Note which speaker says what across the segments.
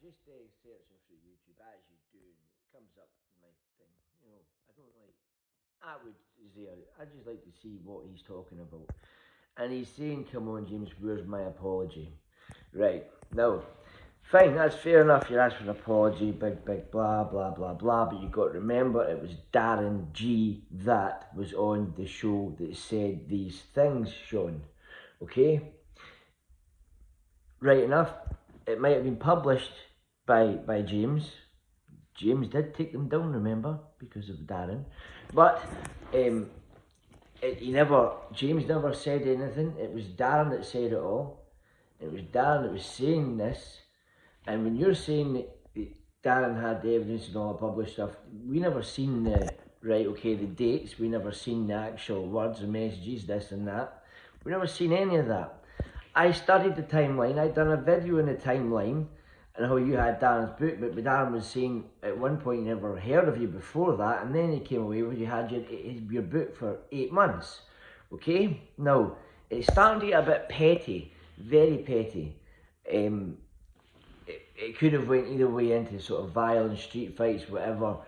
Speaker 1: was just searching through YouTube as you do, and it comes up in my thing. You know, I don't like Attwood is there. I just like to see what he's talking about. And he's saying, "Come on, James, where's my apology?" Right now, fine, that's fair enough. You're asking for an apology, big blah blah blah blah. But you got to remember, it was Darren G that was on the show that said these things, Shaun. Okay, right enough. It might have been published by James. James did take them down, remember, because of Darren. But James never said anything. It was Darren that said it all. It was Darren that was saying this. And when you're saying that Darren had the evidence and all the published stuff, we never seen the dates. We never seen the actual words and messages, this and that. We never seen any of that. I studied the timeline. I'd done a video in the timeline and how you had Darren's book, but Darren was saying at one point he never heard of you before that, and then he came away with you had your book for 8 months. Okay? Now, it's starting to get a bit petty, very petty. It could have went either way into sort of violence, street fights, whatever.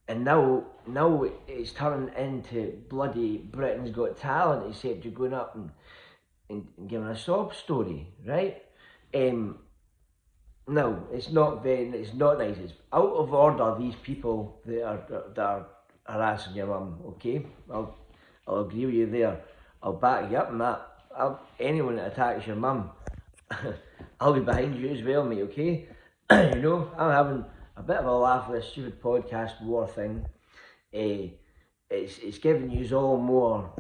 Speaker 1: And now it's turning into bloody Britain's Got Talent, except you're going up and giving a sob story, right? No, it's not nice. It's out of order, these people that are harassing your mum, okay? I'll agree with you there. I'll back you up on that. Anyone that attacks your mum, I'll be behind you as well, mate, okay? You know, I'm having a bit of a laugh with this stupid podcast war thing. It's giving you all more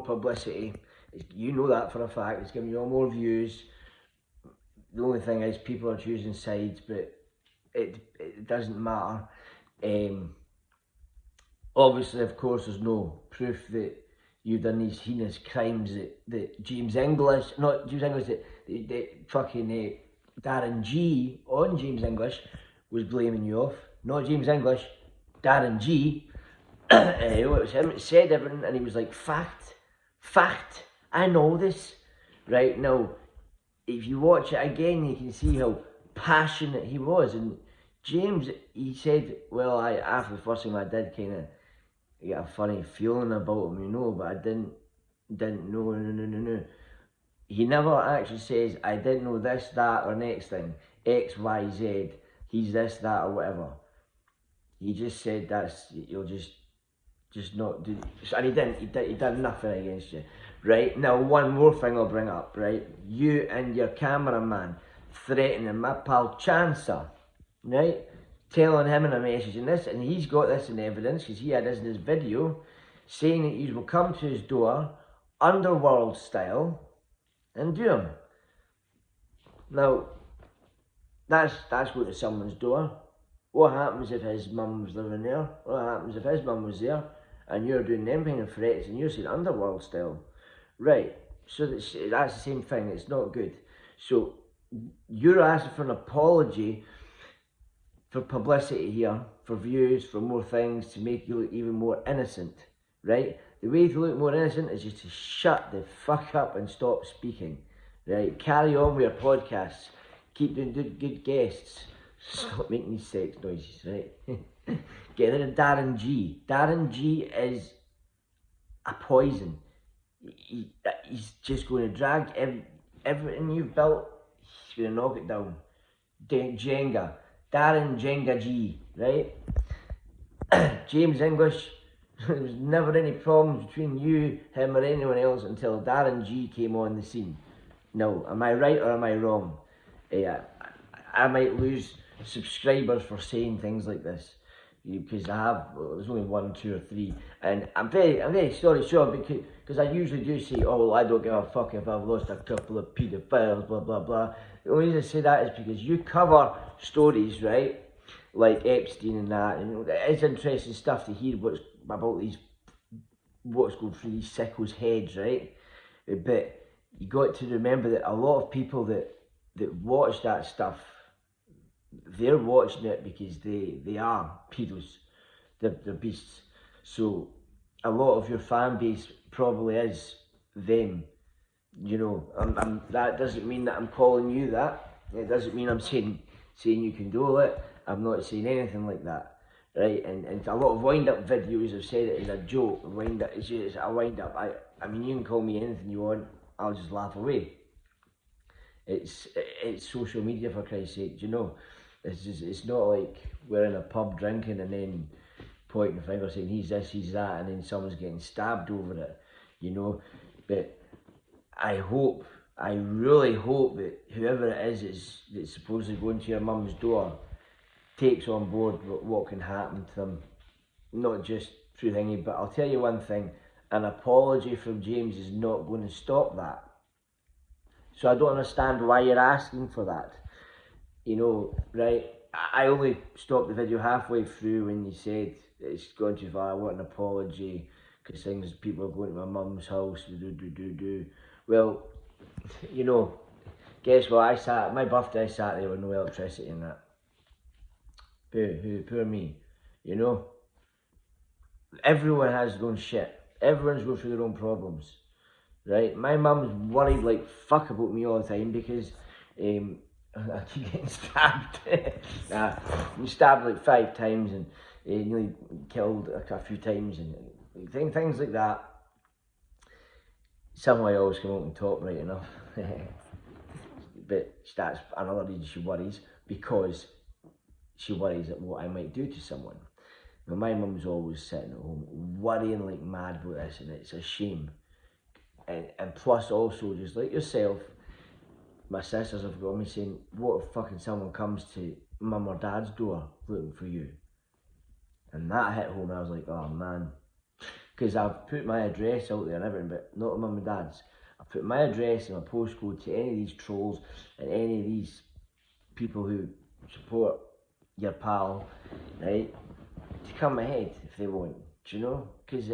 Speaker 1: publicity. You know that for a fact. It's giving you all more views. The only thing is people are choosing sides, but it doesn't matter. Obviously, of course, there's no proof that you've done these heinous crimes that Darren G on James English was blaming you off. Not James English, Darren G. It was him that said everything, and he was like, fact, I know this. Right now, if you watch it again, you can see how passionate he was. And James, he said, well, after the first thing I did, kind of get a funny feeling about him, you know, but I didn't know, no. He never actually says, I didn't know this, that, or next thing, X, Y, Z, he's this, that, or whatever. He just said you'll just not do, and he done nothing against you. Right, now one more thing I'll bring up, right? You and your cameraman threatening my pal Chancer, right? Telling him in a message in this, and he's got this in evidence, because he had this in his video, saying that you will come to his door, underworld style, and do him. Now, that's going to someone's door. What happens if his mum was living there? What happens if his mum was there, and you're doing them kind of threats, and you're saying underworld style? Right, so that's the same thing, it's not good. So you're asking for an apology for publicity here, for views, for more things, to make you look even more innocent, right? The way to look more innocent is just to shut the fuck up and stop speaking, right? Carry on with your podcasts, keep doing good guests, stop making these sex noises, right? Get rid of Darren G. Darren G is a poison. He's just going to drag everything you've built, he's going to knock it down. Jenga. Darren Jenga G, right? James English, there was never any problems between you, him, or anyone else until Darren G came on the scene. No, am I right or am I wrong? I might lose subscribers for saying things like this, because there's only 1, 2, or 3, and I'm very sorry, Shaun, because I usually do say, oh well, I don't give a fuck if I've lost a couple of paedophiles, blah blah blah. The only reason I say that is because you cover stories, right, like Epstein and that, and it's interesting stuff to hear what's going through these sickos' heads, right? But you got to remember that a lot of people that watch that stuff, they're watching it because they are pedos, they're beasts. So a lot of your fan base probably is them, you know. That doesn't mean that I'm calling you that. It doesn't mean I'm saying saying you condole it. I'm not saying anything like that, right? And a lot of wind-up videos have said it as a joke. Wind-up, it's just a wind-up. I mean, you can call me anything you want. I'll just laugh away. It's social media, for Christ's sake, you know. It's not like we're in a pub drinking and then pointing the finger saying he's this, he's that, and then someone's getting stabbed over it, you know. But I really hope that whoever it is that's supposedly going to your mum's door takes on board what can happen to them, not just through thingy. But I'll tell you one thing, an apology from James is not going to stop that. So I don't understand why you're asking for that, you know, right? I only stopped the video halfway through when you said it's gone too far, I want an apology, because people are going to my mum's house, Well, you know, guess what, my birthday I sat there with no electricity and that. Poor me, you know? Everyone has their own shit. Everyone's going through their own problems, right? My mum's worried like fuck about me all the time because I keep getting stabbed. I'm stabbed like 5 times and nearly killed a few times and things like that. Somehow I always come out on top, right enough. But that's another reason she worries, because she worries at what I might do to someone. Now, my mum's always sitting at home worrying like mad about this, and it's a shame. And plus also, just like yourself, my sisters have got me saying, what if fucking someone comes to mum or dad's door looking for you? And that hit home, and I was like, oh man. Because I've put my address out there and everything, but not at mum and dad's. I've put my address and my postcode to any of these trolls and any of these people who support your pal, right? To come ahead if they want, do you know? Because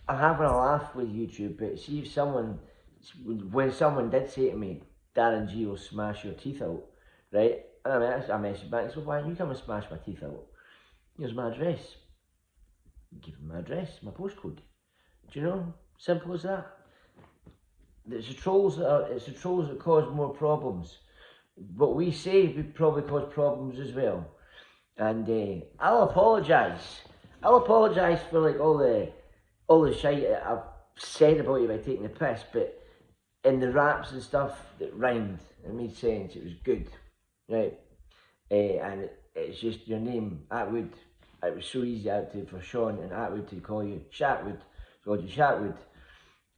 Speaker 1: I'm having a laugh with YouTube, but see if when someone did say to me, Darren G will smash your teeth out, right? And I messaged back, so why don't you come and smash my teeth out? Here's my address. Give him my address, my postcode. Do you know? Simple as that. It's the trolls that cause more problems. What we say would probably cause problems as well. And I'll apologise. I'll apologise for like all the shite that I've said about you by taking the piss, but in the raps and stuff that rhymed, it made sense, it was good, right? And it's just your name, Attwood. It was so easy out to for Shaun and Attwood to call you Shatwood, so I called you Shatwood.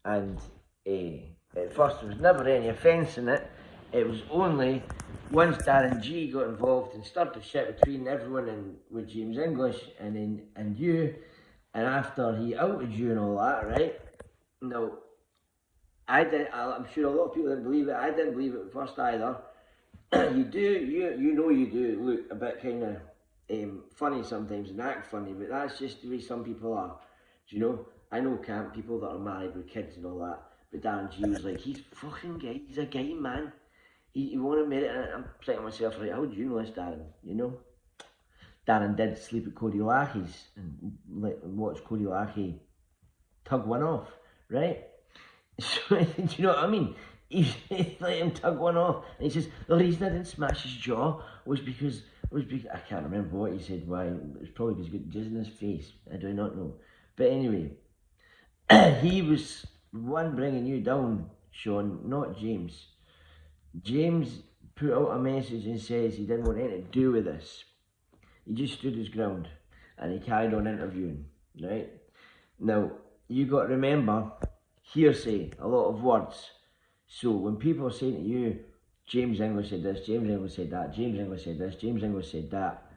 Speaker 1: And at first there was never any offence in it. It was only once Darren G got involved and started shit between everyone and with James English and you, and after he outed you and all that, right? No, I'm sure a lot of people didn't believe it. I didn't believe it at first either. You do look a bit kind of funny sometimes and act funny, but that's just the way some people are. Do you know? I know camp people that are married with kids and all that, but Darren G was like, he's fucking gay, he's a gay man. He won't admit it, and I'm saying to myself, right, how do you know this, Darren? You know? Darren did sleep at Cody Lackey's and watch Cody Lackey tug one off, right? So, do you know what I mean? He let him tug one off, and he says, the reason I didn't smash his jaw was because I can't remember what he said, why, it was probably because he got jizz in his face, I do not know. But anyway, he was one bringing you down, Shaun, not James. James put out a message and says he didn't want anything to do with this. He just stood his ground and he carried on interviewing, right? Now, you got to remember, hearsay, a lot of words. So when people are saying to you, James English said this, James English said that, James English said this, James English said that,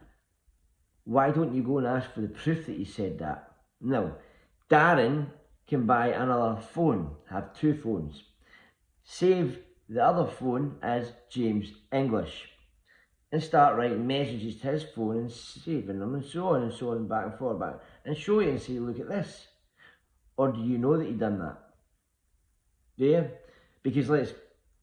Speaker 1: why don't you go and ask for the proof that he said that? Now, Darren can buy another phone, have 2 phones. Save the other phone as James English and start writing messages to his phone and saving them and so on, back and forth, back, and show you and say, look at this. Or do you know that he done that? Do you? Because let's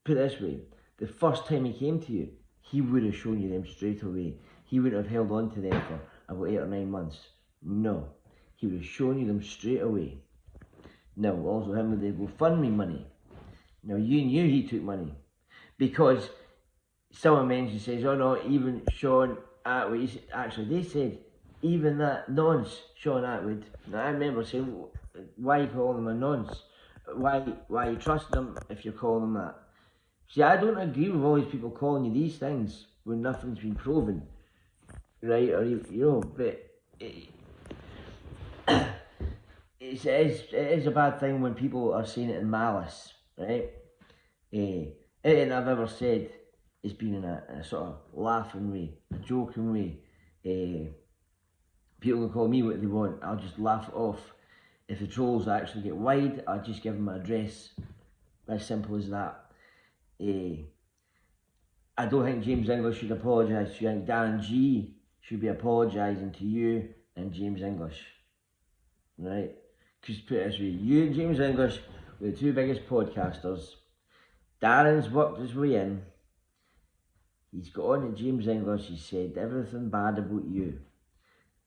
Speaker 1: put it this way, the first time he came to you, he would have shown you them straight away. He wouldn't have held on to them for about 8 or 9 months. No, he would have shown you them straight away. Now, also him with the GoFundMe money. Now, you knew he took money because someone mentioned, says, oh no, even Shaun Attwood, actually they said, even that nonce, Shaun Attwood. Now I remember saying, why you call him a nonce? Why you trust them if you're calling them that? See, I don't agree with all these people calling you these things when nothing's been proven, right? Or but it is a bad thing when people are saying it in malice, right? Anything I've ever said has been in a sort of laughing way, a joking way. People can call me what they want, I'll just laugh it off. If the trolls actually get wide, I'll just give them my address. As simple as that. I don't think James English should apologise to you. I think Darren G should be apologising to you and James English. Right? Because put it this way, you and James English were the two biggest podcasters. Darren's worked his way in. He's got on to James English, he said everything bad about you.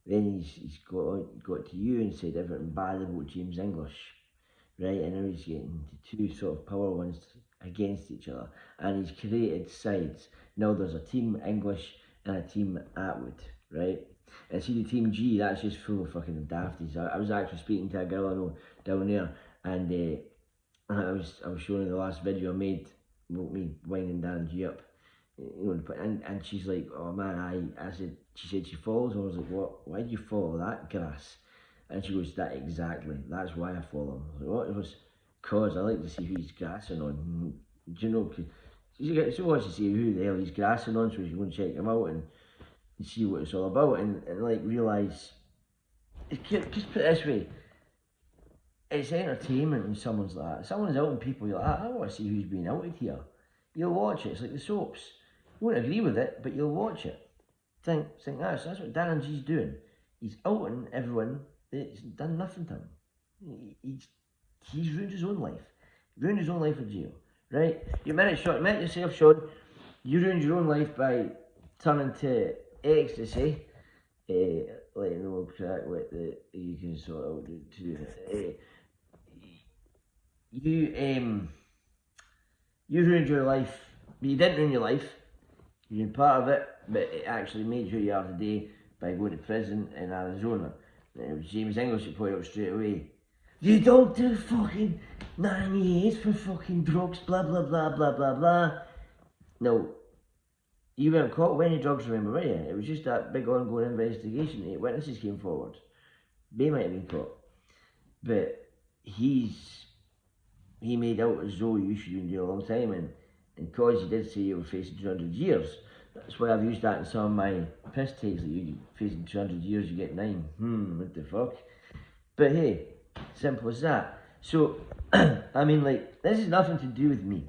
Speaker 1: Then he's got to you and said everything bad about James English. Right, and now he's getting the two sort of power ones against each other, and he's created sides. Now there's a team English and a team Attwood, right? And see the team G, that's just full of fucking dafties. I was actually speaking to a girl I know down there, and I was showing her the last video I made about me winding Darren G up, and she's like, oh man, she said she follows, and I was like, what? Why do you follow that grass? And she goes, that exactly, that's why I follow him. I was like, what? It was, cause I like to see who he's grassing on. Do you know, she wants to see who the hell he's grassing on, so she's going to check him out and see what it's all about, and like realise, just put it this way, it's entertainment when someone's like that. Someone's outing people, you're like, I want to see who's being outed here. You'll watch it, it's like the soaps. You won't agree with it, but you'll watch it. Think that's what Darren G's doing. He's outing everyone. It's done nothing to him. He's ruined his own life. Ruined his own life in jail, right? You met yourself, Shaun. You ruined your own life by turning to ecstasy. Let you know crack what you can sort out to do that. You ruined your life. You didn't ruin your life. You ruined part of it, but it actually made you who you are today by going to prison in Arizona. It was James English that pointed out straight away. You don't do fucking 9 years for fucking drugs, blah blah blah blah blah blah. No, you weren't caught with any drugs, remember, were you? It was just that big ongoing investigation. 8 witnesses came forward. They might have been caught. But he made out as though you should have been doing a long time, and cause you did say you were facing 200 years. That's why I've used that in some of my piss takes, that you facing 200 years, you get 9. What the fuck? But hey, simple as that. So, I mean, like, this has nothing to do with me.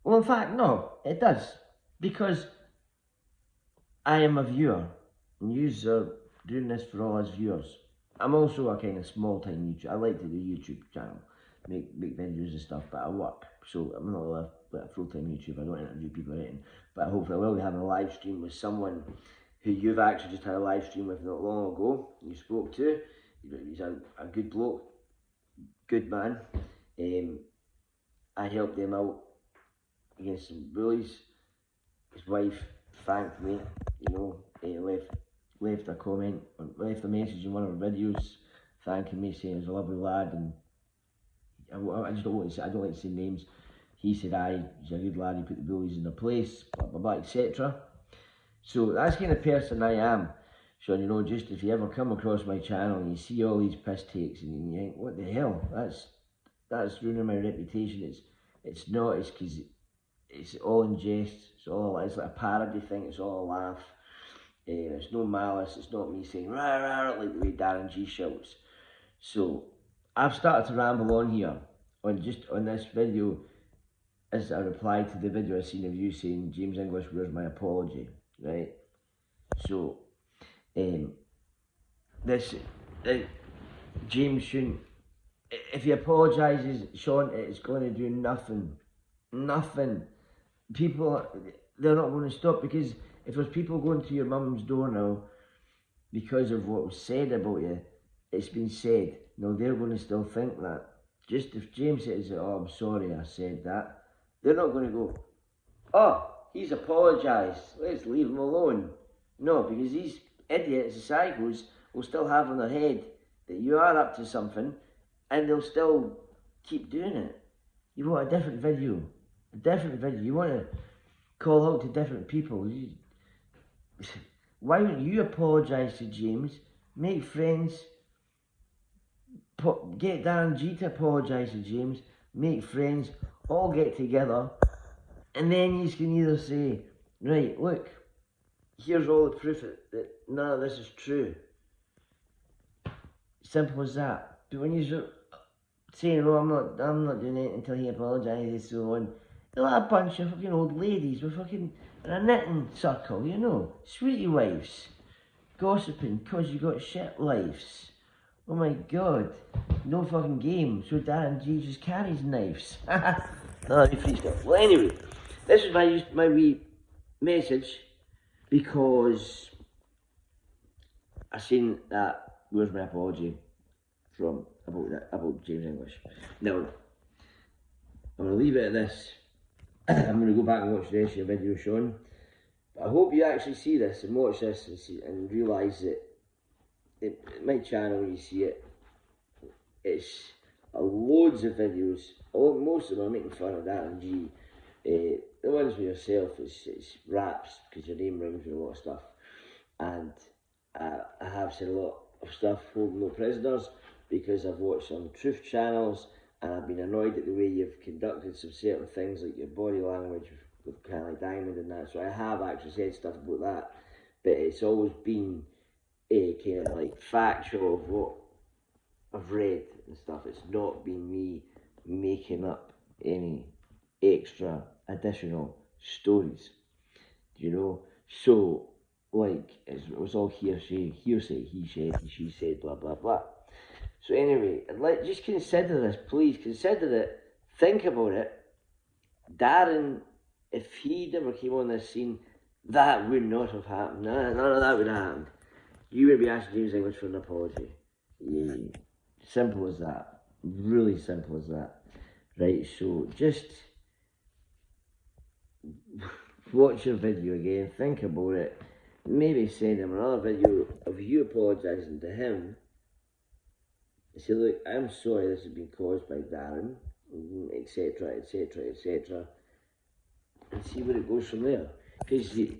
Speaker 1: Well, in fact, no, it does. Because I am a viewer, and you are doing this for all us viewers. I'm also a kind of small-time YouTuber. I like to do YouTube channel, make videos and stuff, but I work. So I'm not a full-time YouTuber, I don't interview people or anything. But hopefully I will be having a live stream with someone who you've actually just had a live stream with not long ago. You spoke to. He's a good bloke, good man. I helped him out against some bullies. His wife thanked me, he left a comment, left a message in one of her videos thanking me, saying he's a lovely lad, and I just don't I don't like to say names. He said, he's a good lad, he put the bullies in their place, blah blah blah, etc. So that's the kind of person I am. So, just if you ever come across my channel and you see all these piss takes and you think, what the hell, that's ruining my reputation. It's not, it's because it's all in jest, it's like a parody thing, it's all a laugh. It's no malice, it's not me saying rah rah like the way Darren G shouts. So I've started to ramble on here on this video as I replied to the video I seen of you saying, James English, where's my apology, right? So James shouldn't, if he apologises, Shaun, it's going to do nothing. People, they're not going to stop, because if there's people going to your mum's door now because of what was said about you, it's been said. Now they're going to still think that. Just if James says, oh, I'm sorry I said that, they're not going to go, oh, he's apologised, let's leave him alone. No, because these idiots, the psychos, will still have in their head that you are up to something, and they'll still keep doing it. You want a different video. You want to call out to different people. Why wouldn't you apologise to James, make friends, get Darren G to apologise to James, make friends, all get together, and then you can either say, right, look, here's all the proof that none of this is true. Simple as that. But when you're saying, oh, I'm not doing it until he apologises, so on, they're like a bunch of fucking old ladies with fucking in a knitting circle, you know, sweetie wives, gossiping because you got shit lives. Oh my god, no fucking game, so Darren G just carries knives. No, that'd be free stuff. Well, anyway, this is my wee message, because I seen that, where's my apology from, about James English. Now, I'm going to leave it at this. I'm going to go back and watch the rest of your video, Shaun. But I hope you actually see this and watch this and realise that my channel, when you see it, it's loads of videos. Most of them are making fun of that and G. The ones with yourself, it's raps, because your name rings with a lot of stuff. And I have seen a lot of stuff holding no prisoners, because I've watched some truth channels, and I've been annoyed at the way you've conducted some certain things, like your body language with kind of like Diamond and that. So I have actually said stuff about that, but it's always been kind of like factual of what I've read and stuff. It's not been me making up any extra additional stories, you know. So like it was all hearsay, he said, she said, blah blah blah. So anyway, just consider this, please consider it, think about it. Darren, if he never came on this scene, that would not have happened. None of that would have happened. You would be asking James English for an apology. Yeah. Simple as that. Really simple as that. Right, so just watch your video again, think about it, maybe send him another video of you apologising to him. Say, look, I'm sorry this has been caused by Darren, etc, etc, etc, and see where it goes from there. Because you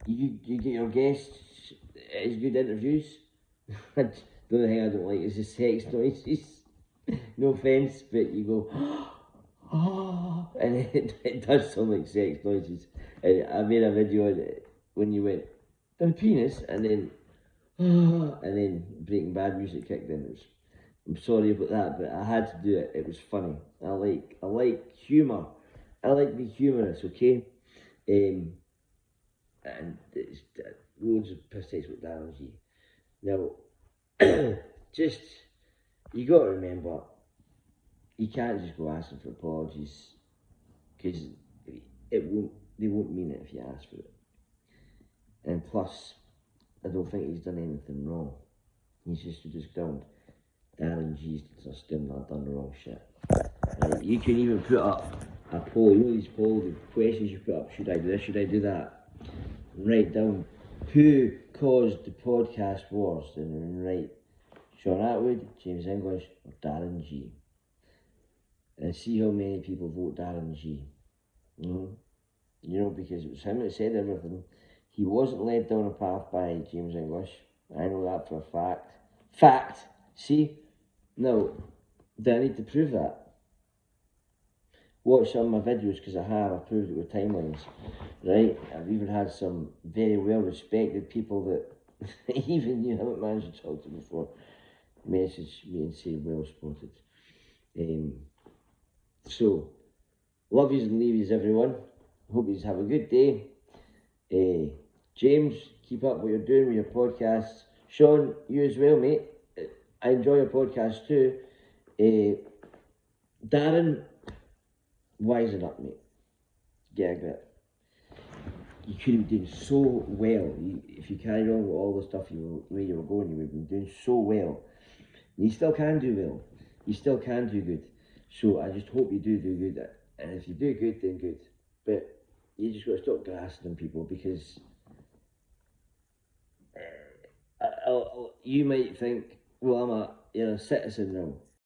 Speaker 1: get your guests as good interviews. The only thing I don't like is the sex noises. No offence, but you go, oh, and it does sound like sex noises. And I made a video on it when you went, the penis, and then Breaking Bad music kicked in. I'm sorry about that, but I had to do it. It was funny. I like humour. I like to be humorous, okay? And it's loads of piss takes with Darren G. Now, just, you got to remember, you can't just go asking for apologies, because they won't mean it if you ask for it. And plus, I don't think he's done anything wrong. He's just ground. Darren G's just done the wrong shit. Right? You can even put up a poll. You know these polls, the questions you put up. Should I do this? Should I do that? Write down who caused the podcast wars, and then write Shaun Attwood, James English, or Darren G. And see how many people vote Darren G. You know, because it was him that said everything. He wasn't led down a path by James English. I know that for a fact. Fact! See? Now, do I need to prove that? Watch some of my videos, because I've proved it with timelines. Right? I've even had some very well respected people that even you haven't managed to talk to before message me and say well spotted. So, love yous and leave yous, everyone. Hope yous have a good day. James, keep up what you're doing with your podcasts. Shaun, you as well, mate. I enjoy your podcast too. Darren, wisen up, mate. Get a grip. You could have been doing so well. If you carried on with all the stuff where you were going, you would have been doing so well. And you still can do well. You still can do good. So I just hope you do good. And if you do good, then good. But you just got to stop grassing on people, because you might think, well, I'm a citizen now,